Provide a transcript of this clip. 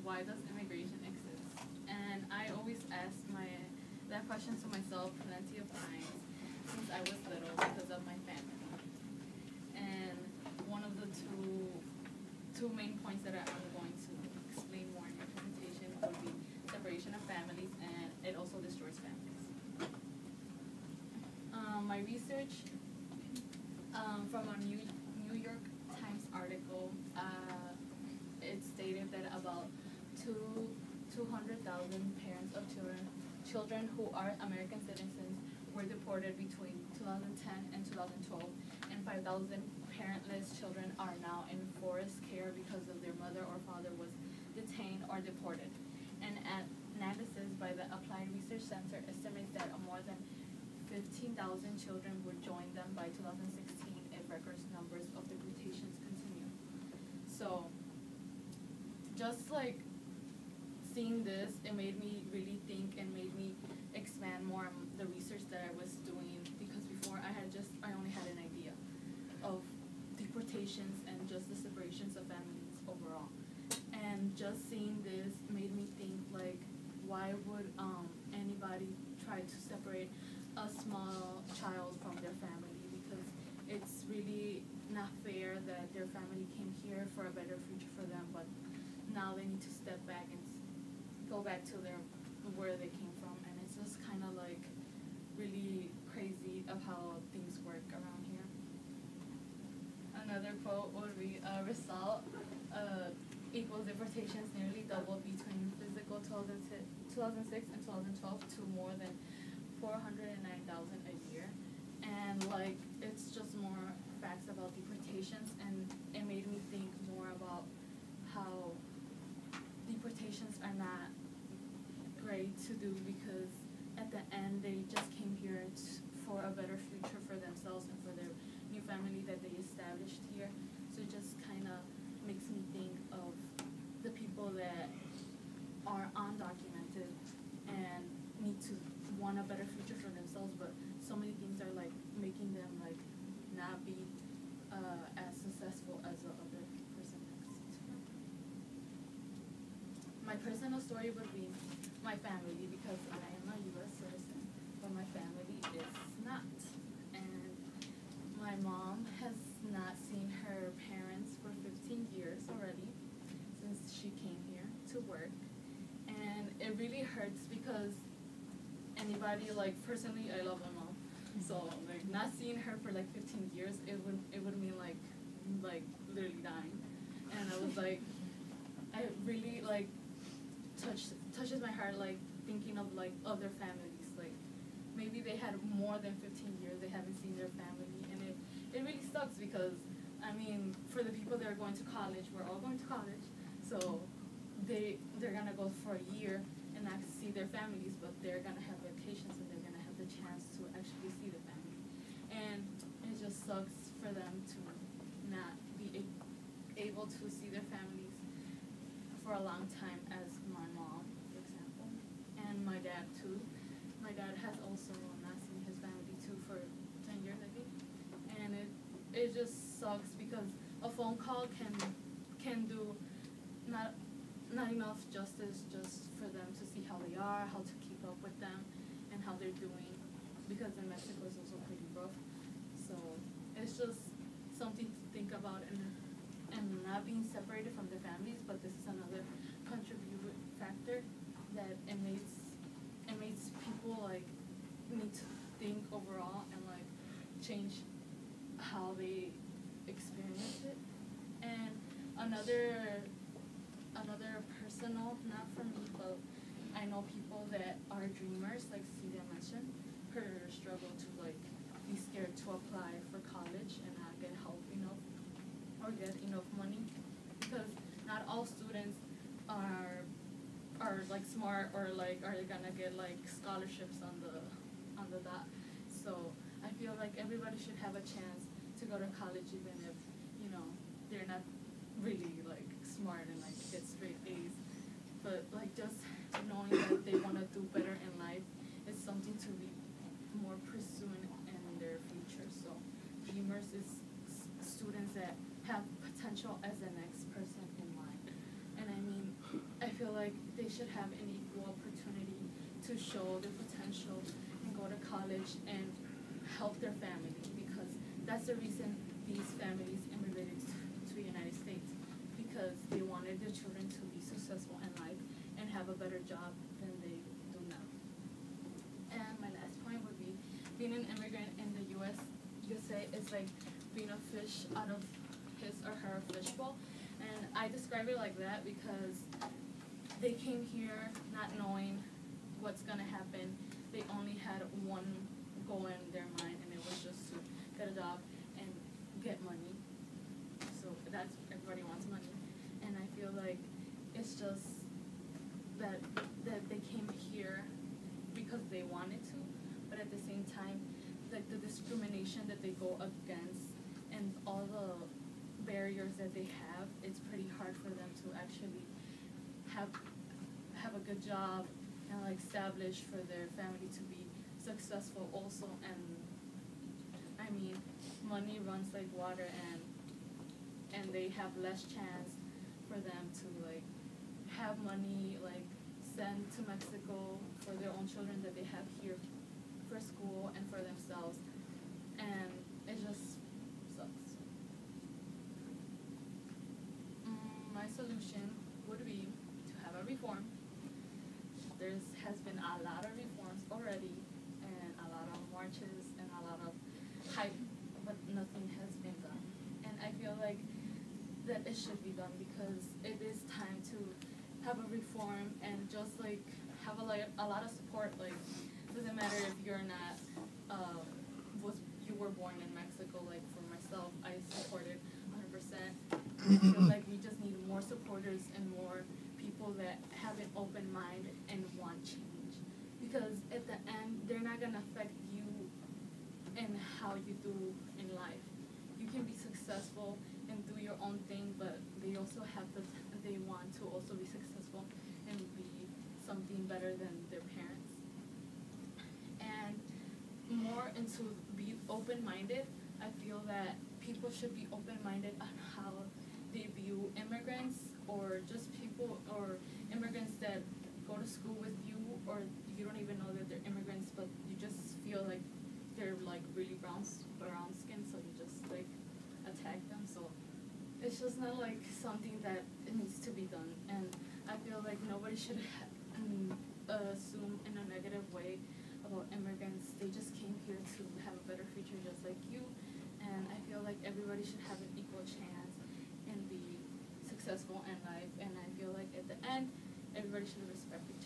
why does immigration exist? And I always ask that question to myself plenty of times since I was little because of my family. And one of the two main points that I'm going to explain more in your presentation would be separation of families, and it also destroys families. My research from a New York Times article, it stated that about 200,000 parents of children who are American citizens were deported between 2010 and 2012, and 5,000 parentless children are now in forced care because of their mother or father was detained or deported. And analysis by the Applied Research Center estimates that more than 15,000 children would join them by 2016 if record numbers of deportations continue. So, just like seeing this, it made me really think and made me expand more on the research that I was doing, because before I only had an idea of deportations and just the separations of families overall. And just seeing this made me think, like, why would anybody try to separate a small child from their family? Because it's really not fair that their family came here for a better future for them, but now they need to step back and go back to where they came from. And it's just kind of like really crazy of how things work around here. Another quote would be, result equals deportations nearly doubled between physical 2006 and 2012 to more than 409,000 a year. And like, it's just more facts about deportations, and it made me think more about how deportations are not great to do, because at the end they just came here for a better future for themselves and for their new family that they established here. So it just kind of makes me think of the people that are undocumented and need to want a better future for themselves, but so many things are like making them like not be as successful as the other person next to them. My personal story would be my family, because I am a U.S. citizen, but my family is not. And my mom has not seen her parents for 15 years already, since she came here to work. And it really hurts because anybody, like, personally, I love my mom. So, like, not seeing her for, like, 15 years, it would mean, like, literally dying. And I was, like, I really, like, touches my heart, like, thinking of, like, other families. Like, maybe they had more than 15 years, they haven't seen their family. And it really sucks because, I mean, for the people that are going to college, we're all going to college. So, they're going to go for a year and not see their families, but they're going to have vacations and they're going to have the chance to actually see the family. And it just sucks for them to not be able to see their families for a long time, as my mom, for example, and my dad too. My dad has also not seen his family too for 10 years, I think. And it just sucks because a phone call can do not enough justice just for them to see how they are, how to keep up with them, and how they're doing, because in Mexico is also pretty rough. So it's just something to think about, and not being separated from their families, but this is another contributing factor that it makes people like need to think overall and like change how they experience it. And another personal, not for me, but I know people that are dreamers, like Cynthia mentioned, her struggle to like be scared to apply for college and not get help enough or get enough money, because not all students are like smart or like are gonna get like scholarships on the dot. So I feel like everybody should have a chance to go to college, even if, you know, they're not really like smart and like get straight A's. But like just knowing that they want to do better in life is something to be more pursuing in their future. So dreamers is students that have potential as the next person in line. And I mean, I feel like they should have an equal opportunity to show their potential and go to college and help their family, because that's the reason these families immigrated to the United States, because they wanted their children to be successful in life and have a better job than they do now. And my last point would be, being an immigrant in the USA is like being a fish out of his or her fishbowl. And I describe it like that because they came here not knowing what's gonna happen. They only had one goal in their mind, and it was just to get a job and get money. So that's, everybody wants money. And I feel like it's just that they came here because they wanted to, but at the same time, like the discrimination that they go against and all the barriers that they have, it's pretty hard for them to actually have a good job and like establish for their family to be successful also. And I mean, money runs like water, and they have less chance for them to like have money like send to Mexico for their own children that they have here for school and for themselves, and it just sucks. My solution would be to have a reform. There has been a lot of reforms already, and a lot of marches and a lot of hype, but nothing has been done. And I feel like that it should be done, because it is time to have a reform and just like have a lot of support. Like, doesn't matter if you're not you were born in Mexico. Like for myself, I supported 100%. I feel like we just need more supporters and more people that have an open mind and want change, because at the end they're not gonna affect you and how you do in life. You can be successful and do your own thing, but they also have they want to also be successful and be something better than their parents. And more into be open-minded. I feel that people should be open-minded on how they view immigrants, or just people or immigrants that go to school with you, or you don't even know that they're immigrants, but you just feel like they're like really brown skin, so you just like attack them. So it's just not like something that it needs to be done. And I feel like nobody should assume in a negative way about immigrants. They just came here to have a better future just like you, and I feel like everybody should have an equal chance and be successful in life. And I feel like at the end, everybody should respect each other.